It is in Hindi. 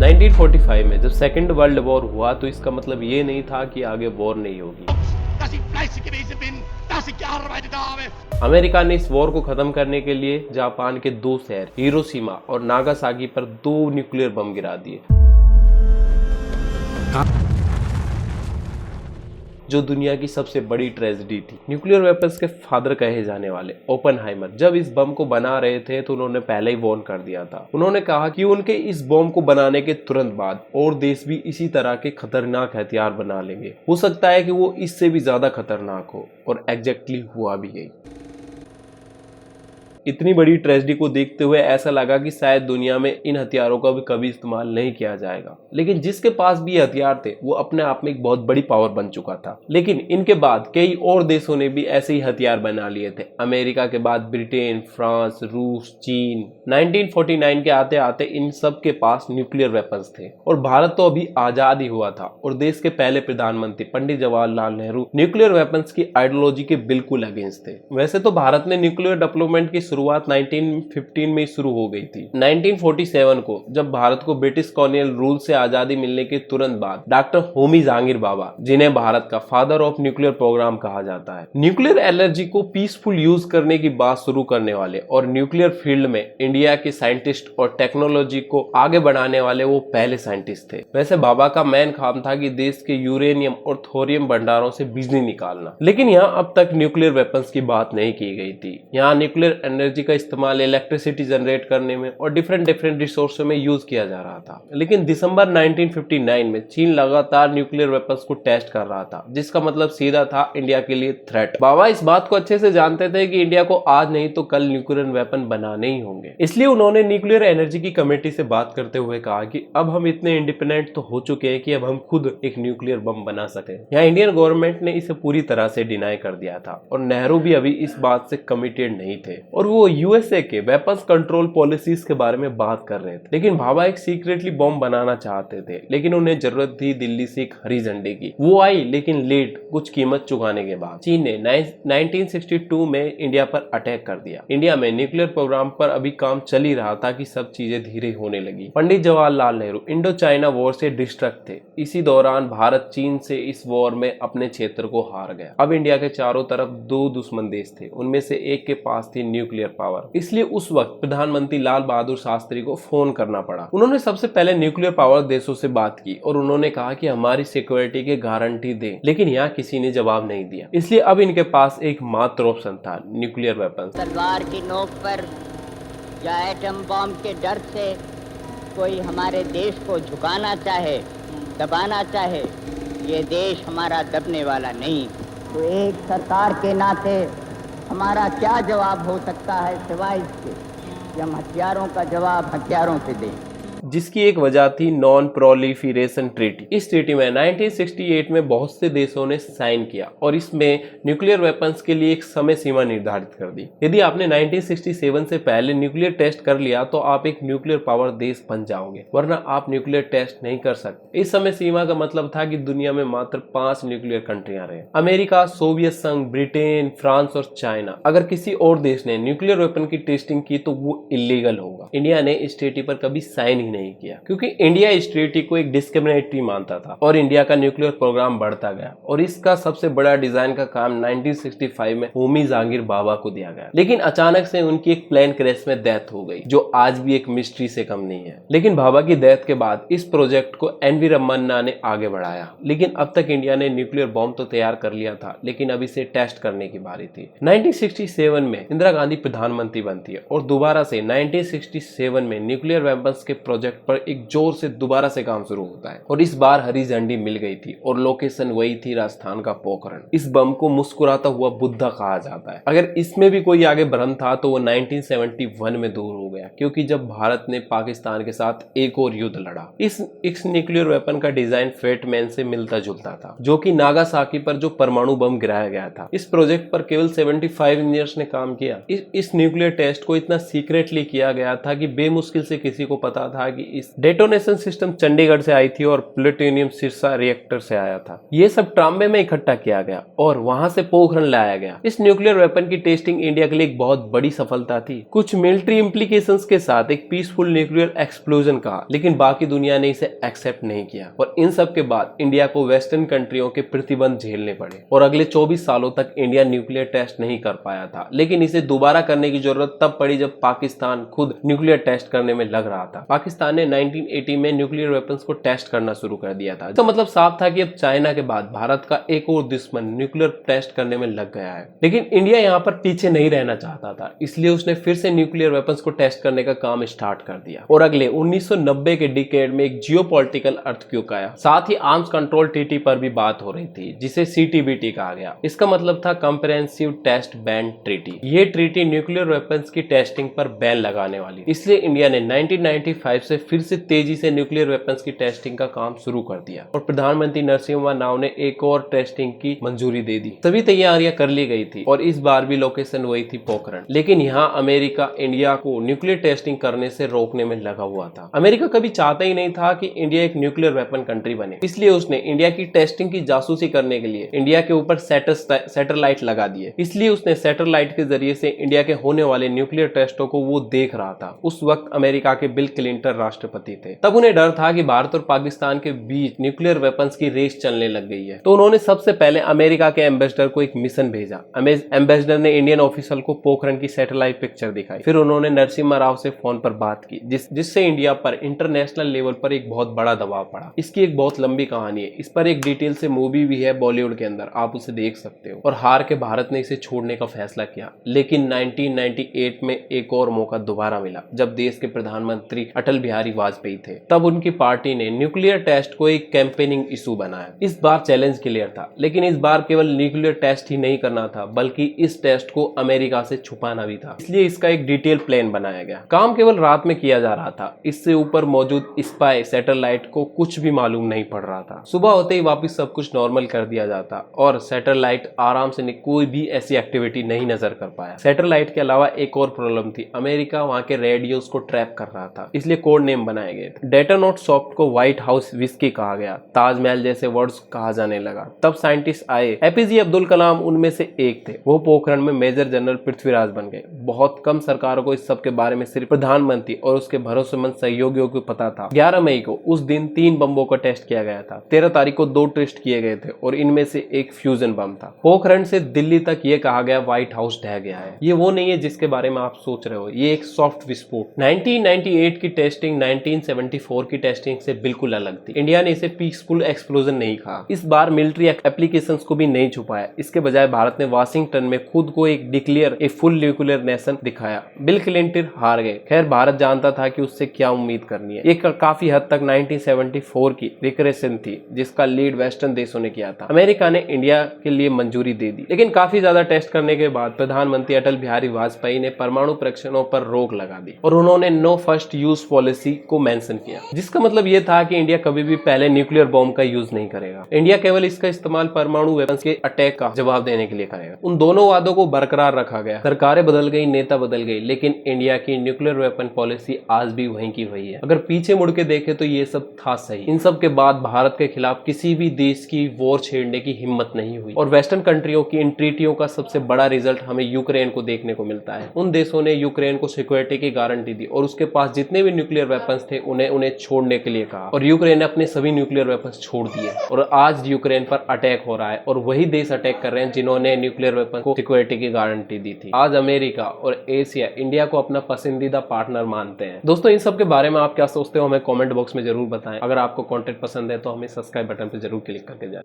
1945 में जब सेकेंड वर्ल्ड वॉर हुआ तो इसका मतलब ये नहीं था कि आगे वॉर नहीं होगी। अमेरिका ने इस वॉर को खत्म करने के लिए जापान के 2 शहर हिरोशिमा और नागासाकी पर 2 न्यूक्लियर बम गिरा दिए, जो दुनिया की सबसे बड़ी ट्रेजेडी थी। न्यूक्लियर वेपन्स के फादर कहे जाने वाले ओपेनहाइमर जब इस बम को बना रहे थे तो उन्होंने पहले ही वार्न कर दिया था। उन्होंने कहा कि उनके इस बम को बनाने के तुरंत बाद और देश भी इसी तरह के खतरनाक हथियार बना लेंगे। हो सकता है कि वो इससे भी ज्यादा खतरनाक हो, और एग्जैक्टली हुआ भी यही। इतनी बड़ी ट्रेजेडी को देखते हुए ऐसा लगा कि शायद दुनिया में इन हथियारों का भी कभी इस्तेमाल नहीं किया जाएगा, लेकिन जिसके पास भी हथियार थे वो अपने आप में एक बहुत बड़ी पावर बन चुका था। लेकिन इनके बाद कई और देशों ने भी ऐसे ही हथियार बना लिए थे। अमेरिका के बाद ब्रिटेन, फ्रांस, रूस, चीन। 1949 के आते आते इन सब के पास न्यूक्लियर वेपन्स थे, और भारत तो अभी आजाद ही हुआ था, और देश के पहले प्रधानमंत्री पंडित जवाहरलाल नेहरू न्यूक्लियर वेपन्स की आइडियोलॉजी के बिल्कुल अगेंस्ट थे। वैसे तो भारत ने न्यूक्लियर डेवलपमेंट की शुरुआत 1915 में शुरू हो गई थी। 1947 को जब भारत को ब्रिटिश कॉलोनियल रूल से आजादी मिलने के तुरंत बाद डॉक्टर होमी जहांगीर बाबा, जिन्हें भारत का फादर ऑफ न्यूक्लियर प्रोग्राम कहा जाता है, न्यूक्लियर एनर्जी को पीसफुल यूज करने की बात शुरू करने वाले और न्यूक्लियर फील्ड में इंडिया के साइंटिस्ट और टेक्नोलॉजी को आगे बढ़ाने वाले वो पहले साइंटिस्ट थे। वैसे बाबा का मेन काम था कि देश के यूरेनियम और थोरियम भंडारों से बिजली निकालना, लेकिन यहाँ अब तक न्यूक्लियर वेपन्स की बात नहीं की गई थी। यहाँ न्यूक्लियर एनर्जी का इस्तेमाल इलेक्ट्रिसिटी जनरेट करने में और डिफरेंट रिसोर्सों में यूज किया जा रहा था। लेकिन दिसंबर 1959 में चीन लगातार न्यूक्लियर वेपन्स को टेस्ट कर रहा था, जिसका मतलब सीधा था इंडिया के लिए थ्रेट। बाबा इस बात को अच्छे से जानते थे कि इंडिया को आज नहीं तो कल न्यूक्लियर वेपन बनाने ही होंगे। इसलिए उन्होंने न्यूक्लियर एनर्जी की कमेटी से बात करते हुए कहा कि अब हम इतने इंडिपेंडेंट तो हो चुके हैं कि अब हम खुद एक न्यूक्लियर बम बना सके। यहाँ इंडियन गवर्नमेंट ने इसे पूरी तरह से डिनाई कर दिया था, और नेहरू भी अभी इस बात से कमिटेड नहीं थे, और वो यूएसए के वेपन्स कंट्रोल पॉलिसीज के बारे में बात कर रहे थे। लेकिन भाभा एक सीक्रेटली बॉम्ब बनाना चाहते थे, लेकिन उन्हें जरूरत थी दिल्ली से एक हरी झंडे की। वो आई, लेकिन लेट, कुछ कीमत चुकाने के बाद। चीन ने 1962 में इंडिया पर अटैक कर दिया। इंडिया में न्यूक्लियर प्रोग्राम पर अभी काम चल ही रहा था कि सब चीजें धीरे होने लगी। Pandit Jawaharlal Nehru Indo China war से डिस्ट्रैक्ट थे। इसी दौरान भारत चीन से इस वॉर में अपने क्षेत्र को हार गया। अब इंडिया के चारों तरफ 2 दुश्मन देश थे, उनमें से एक के पास थी न्यूक्लियर पावर। इसलिए उस वक्त प्रधानमंत्री लाल बहादुर शास्त्री को फोन करना पड़ा। उन्होंने सबसे पहले न्यूक्लियर पावर देशों से बात की और उन्होंने कहा कि हमारी सिक्योरिटी की गारंटी दें, लेकिन यहाँ किसी ने जवाब नहीं दिया। इसलिए अब इनके पास एक मात्र ऑप्शन था, न्यूक्लियर वेपन। तलवार की नोक पर या एटम बॉम्ब के डर से कोई हमारे देश को झुकाना चाहे, दबाना चाहे, ये देश हमारा दबने वाला नहीं। तो एक सरकार के नाते हमारा क्या जवाब हो सकता है सिवाय इसके कि हम हथियारों का जवाब हथियारों से दें, जिसकी एक वजह थी नॉन प्रोलिफरेशन ट्रीटी। इस ट्रीटी में 1968 में बहुत से देशों ने साइन किया और इसमें न्यूक्लियर वेपन्स के लिए एक समय सीमा निर्धारित कर दी। यदि आपने 1967 से पहले न्यूक्लियर टेस्ट कर लिया तो आप एक न्यूक्लियर पावर देश बन जाओगे, वरना आप न्यूक्लियर टेस्ट नहीं कर सकते। इस समय सीमा का मतलब था कि दुनिया में मात्र 5 न्यूक्लियर कंट्रियां रहे, अमेरिका, सोवियत संघ, ब्रिटेन, फ्रांस और चाइना। अगर किसी और देश ने न्यूक्लियर वेपन की टेस्टिंग की तो वो इलीगल होगा। इंडिया ने इस ट्रीटी पर कभी साइन ही नहीं किया, क्योंकि इंडिया इस ट्रीटी को एक डिस्क्रिमिनेटरी मानता था और इंडिया का न्यूक्लियर प्रोग्राम बढ़ता गया। और इसका सबसे बड़ा डिजाइन का काम 1965 में होमी जहांगीर बाबा को दिया गया। लेकिन अचानक से उनकी एक प्लेन क्रैश में डेथ हो गई, जो आज भी एक मिस्ट्री से कम नहीं है। लेकिन बाबा की डेथ के बाद इस प्रोजेक्ट को एन.वी. रमन्ना ने आगे बढ़ाया। लेकिन अब तक इंडिया ने न्यूक्लियर बॉम्ब तो तैयार कर लिया था, लेकिन अब इसे टेस्ट करने की बारी थी। 1967 में इंदिरा गांधी प्रधानमंत्री बनती है और दोबारा से 1967 में न्यूक्लियर वेपन्स के प्रोजेक्ट पर एक जोर से दोबारा से काम शुरू होता है, और इस बार हरी झंडी मिल गई थी और लोकेशन वही थी राजस्थान का पोखरण। इस बम को मुस्कुराता हुआ बुद्धा कहा जाता है। अगर इसमें भी कोई आगे भ्रम था तो वो 1971 में दूर हो गया, क्योंकि जब भारत ने पाकिस्तान के साथ एक और युद्ध लड़ा। इस न्यूक्लियर वेपन का डिजाइन फेट मैन से मिलता जुलता था, जो कि नागासाकी पर जो परमाणु बम गिराया गया था। इस प्रोजेक्ट पर केवल 75 इंजीनियर्स ने काम किया। इस न्यूक्लियर टेस्ट को इतना सीक्रेटली किया गया था कि बेमुश्किल से किसी को पता था कि इस डेटोनेशन सिस्टम चंडीगढ़ से आई थी और प्लूटोनियम सिरसा रिएक्टर से आया था। ये सब ट्राम्बे में इकट्ठा किया गया और वहां से पोखरण लाया गया। इस न्यूक्लियर वेपन की टेस्टिंग इंडिया के लिए एक बहुत बड़ी सफलता थी। कुछ मिलिट्री इंप्लीकेशंस के साथ एक पीसफुल न्यूक्लियर एक्सप्लोजन कहा, लेकिन बाकी दुनिया ने इसे एक्सेप्ट नहीं किया और इन सब के बाद इंडिया को वेस्टर्न कंट्रियों के प्रतिबंध झेलने पड़े और अगले 24 सालों तक इंडिया न्यूक्लियर टेस्ट नहीं कर पाया था। लेकिन इसे दोबारा करने की जरूरत तब पड़ी जब पाकिस्तान खुद न्यूक्लियर टेस्ट करने में लग रहा था। पाकिस्तान ने 1980 में न्यूक्लियर वेपन्स को टेस्ट करना शुरू कर दिया था। इसका मतलब साफ था कि अब चाइना के बाद भारत का एक और दुश्मन न्यूक्लियर टेस्ट करने में लग गया है। लेकिन इंडिया यहाँ पर पीछे नहीं रहना चाहता था, इसलिए उसने फिर से न्यूक्लियर वेपन्स को टेस्ट करने का काम स्टार्ट कर दिया और अगले 1990 के डिकेड में एक जियोपॉलिटिकल अर्थक्वेक आया। साथ ही आर्म्स कंट्रोल ट्रीटी पर भी बात हो रही थी, जिसे CTBT कहा गया। इसका मतलब था कंप्रिहेंसिव टेस्ट बैन ट्रीटी। ये ट्रीटी न्यूक्लियर वेपन्स की टेस्टिंग पर बैन लगाने वाली, इसलिए इंडिया ने 1995 से फिर से तेजी से न्यूक्लियर वेपन्स की टेस्टिंग का काम शुरू कर दिया और प्रधानमंत्री नरसिम्हा राव ने एक और टेस्टिंग की मंजूरी दे दी। सभी तैयारियां कर ली गई थी और इस बार भी लोकेशन वही थी पोखरण। लेकिन यहाँ अमेरिका इंडिया को न्यूक्लियर टेस्टिंग करने से रोकने में लगा हुआ था। अमेरिका कभी चाहता ही नहीं था कि इंडिया एक न्यूक्लियर वेपन कंट्री बने, इसलिए उसने इंडिया की टेस्टिंग की जासूसी करने के लिए इंडिया के ऊपर सैटेलाइट लगा दिए। इसलिए उसने सैटेलाइट के जरिए से इंडिया के होने वाले न्यूक्लियर टेस्टों को वो देख रहा था। उस वक्त अमेरिका के बिल क्लिंटन राष्ट्रपति थे। तब उन्हें डर था कि भारत और पाकिस्तान के बीच न्यूक्लियर वेपन्स की रेस चलने लग गई है, तो उन्होंने सबसे पहले अमेरिका के एम्बेसडर को एक मिशन भेजा। एम्बेसडर ने इंडियन ऑफिसर को पोखरण की सैटेलाइट पिक्चर दिखाई। फिर उन्होंने नरसिम्हा राव से फोन पर बात की, जिससे इंडिया पर इंटरनेशनल लेवल पर एक बहुत बड़ा दबाव पड़ा। इसकी एक बहुत लंबी कहानी है, इस पर एक डिटेल से मूवी भी है बॉलीवुड के अंदर, आप उसे देख सकते हो। और हार के भारत ने इसे छोड़ने का फैसला किया। लेकिन 1998 में एक और मौका दोबारा मिला, जब देश के प्रधानमंत्री अटल बिहारी वाजपेयी थे। तब उनकी पार्टी ने न्यूक्लियर टेस्ट को एक कैंपेनिंग इशू बनाया। इस बार चैलेंज क्लियर था, लेकिन इस बार केवल न्यूक्लियर टेस्ट ही नहीं करना था, बल्कि इस टेस्ट को अमेरिका से छुपाना भी था। इसलिए इसका एक डिटेल प्लान बनाया गया। काम केवल रात में किया जा रहा था। इससे ऊपर मौजूद स्पाई सैटेलाइट को कुछ भी मालूम नहीं पड़ रहा था। सुबह होते ही वापस सब कुछ नॉर्मल कर दिया जाता और सैटेलाइट आराम से कोई भी ऐसी एक्टिविटी नहीं नजर कर पाया। सैटेलाइट के अलावा एक और प्रॉब्लम थी, अमेरिका वहां के रेडियोस को ट्रैप कर रहा था, इसलिए कोड नेम बनाए गए थे। डेटा नोट सॉफ्ट को व्हाइट हाउस विस्की कहा गया, ताजमहल जैसे वर्ड्स कहा जाने लगा। तब साइंटिस्ट आए, APJ अब्दुल कलाम उनमें से एक थे। वो पोखरण में मेजर जनरल पृथ्वीराज बन गए। बहुत कम सरकारों को इस सब के बारे में सिर्फ प्रधानमंत्री और उसके भरोसेमंद सहयोगियों को पता था। 11 मई को उस दिन 3 बम्बों का टेस्ट किया गया था। 13 तारीख को 2 टेस्ट किए गए थे और इनमें से एक फ्यूजन बम था। पोखरण से दिल्ली तक ये कहा गया व्हाइट हाउस ढह गया है। ये वो नहीं है जिसके बारे में आप सोच रहे हो, ये एक सॉफ्ट विस्फोट। 1998 की टेस्टिंग 1974 की टेस्टिंग से बिल्कुल अलग थी। इंडिया ने इसे पीसफुल एक्सप्लोजन नहीं कहा। इस बार मिलिट्री एप्लीकेशंस को भी नहीं छुपाया। इसके बजाय भारत ने वाशिंगटन में खुद को एक declare a full nuclear nation दिखाया। बिल क्लिंटन हार गए। खैर, भारत जानता था कि उससे क्या उम्मीद करनी है। ये काफी हद तक 1974 की रिक्रेशन थी, जिसका लीड वेस्टर्न देशों ने किया था। अमेरिका ने इंडिया के लिए मंजूरी दे दी, लेकिन काफी ज्यादा टेस्ट करने के बाद प्रधानमंत्री अटल बिहारी वाजपेयी ने परमाणु परीक्षणों पर रोक लगा दी और उन्होंने नो फर्स्ट यूज पॉलिसी को मेंशन किया, जिसका मतलब ये था कि इंडिया कभी भी पहले न्यूक्लियर बॉम्ब का यूज नहीं करेगा। इंडिया केवल इसका इस्तेमाल परमाणु वेपन्स के अटैक का जवाब देने के लिए करेगा। उन दोनों वादों को बरकरार रखा गया। सरकारें बदल गई, नेता बदल गई, लेकिन इंडिया की न्यूक्लियर वेपन पॉलिसी आज भी वहीं की वही है। अगर पीछे मुड़ के देखे तो ये सब था सही। इन सब के बाद भारत के खिलाफ किसी भी देश की वॉर छेड़ने की हिम्मत नहीं हुई और वेस्टर्न कंट्रियों की इन ट्रीटियों का सबसे बड़ा रिजल्ट हमें यूक्रेन को देखने को मिलता है। उन देशों ने यूक्रेन को सिक्योरिटी की गारंटी दी और उसके पास जितने भी न्यूक्लियर वेपन्स थे उन्हें छोड़ने के लिए कहा और यूक्रेन ने अपने सभी न्यूक्लियर वेपन्स छोड़ दिए और आज यूक्रेन पर अटैक हो रहा है और वही देश अटैक कर रहे हैं जिन्होंने न्यूक्लियर वेपन को सिक्योरिटी की गारंटी दी थी। आज अमेरिका और एशिया इंडिया को अपना पसंदीदा पार्टनर मानते हैं। दोस्तों, इन सब के बारे में आप क्या सोचते हो हमें कमेंट बॉक्स में जरूर बताएं। अगर आपको कंटेंट पसंद है तो हमें सब्सक्राइब बटन पर जरूर क्लिक करके जाएं।